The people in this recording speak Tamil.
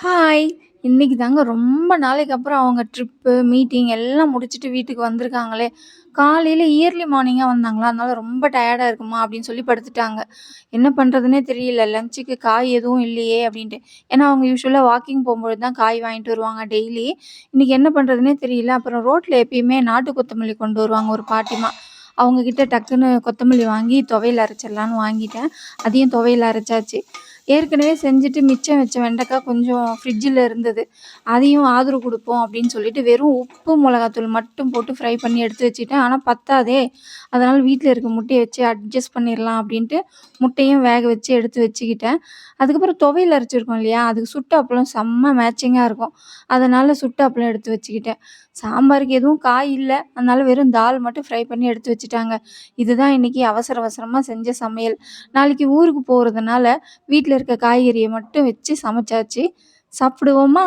ஹாய்! இன்னைக்கு தாங்க ரொம்ப நாளைக்கு அப்புறம் அவங்க ட்ரிப்பு, மீட்டிங் எல்லாம் முடிச்சுட்டு வீட்டுக்கு வந்திருக்காங்களே! காலையில இயர்லி மார்னிங்கா வந்தாங்களா, அதனால ரொம்ப டயர்டா இருக்கும்மா அப்படின்னு சொல்லி படுத்துட்டாங்க. என்ன பண்றதுன்னே தெரியல. லஞ்சுக்கு காய் எதுவும் இல்லையே அப்படின்ட்டு. ஏன்னா அவங்க யூசுவலா வாக்கிங் போம்பொழுது தான் காய் வாங்கிட்டு வருவாங்க டெய்லி. இன்னைக்கு என்ன பண்றதுன்னே தெரியல. அப்புறம் ரோட்ல எப்பயுமே நாட்டு கொத்தமல்லி கொண்டு வருவாங்க ஒரு பாட்டிமா. அவங்க கிட்ட டக்குன்னு கொத்தமல்லி வாங்கி துவையல் அரைச்சிடலான்னு வாங்கிட்டேன். அதையும் துவையல் அரைச்சாச்சு. ஏற்கனவே செஞ்சுட்டு மிச்சம் வச்ச வெண்டைக்கா கொஞ்சம் ஃப்ரிட்ஜில இருந்தது. அதையும் ஆதரவு குடுப்போம் அப்படின்னு சொல்லிட்டு வெறும் உப்பு, மிளகாத்தூள் மட்டும் போட்டு ஃப்ரை பண்ணி எடுத்து வச்சுட்டேன். ஆனா பத்தாதே! அதனால வீட்ல இருக்க முட்டைய வச்சு அட்ஜஸ்ட் பண்ணிறலாம் அப்படின்ட்டு முட்டையும் வேக வச்சு எடுத்து வச்சுக்கிட்டேன். அதுக்கப்புறம் துவையல் அரைச்சிருக்கோம் இல்லையா? அதுக்கு சுட்ட அப்பளம் செம்ம மேட்சிங்கா இருக்கும். அதனால சுட்ட அப்பளம் எடுத்து வச்சுக்கிட்டேன். சாம்பாருக்கு எதுவும் காய் இல்ல. அதனால வெறும் தால் மட்டும் ஃப்ரை பண்ணி எடுத்து வச்சுட்டாங்க. இதுதான் இன்னைக்கு அவசர அவசரமா செஞ்ச சமையல். நாளைக்கு ஊருக்கு போறதுனால வீட்ல இருக்க காய்கறிய மட்டும் வச்சு சமைச்சாச்சு. சாப்பிடுவோமா?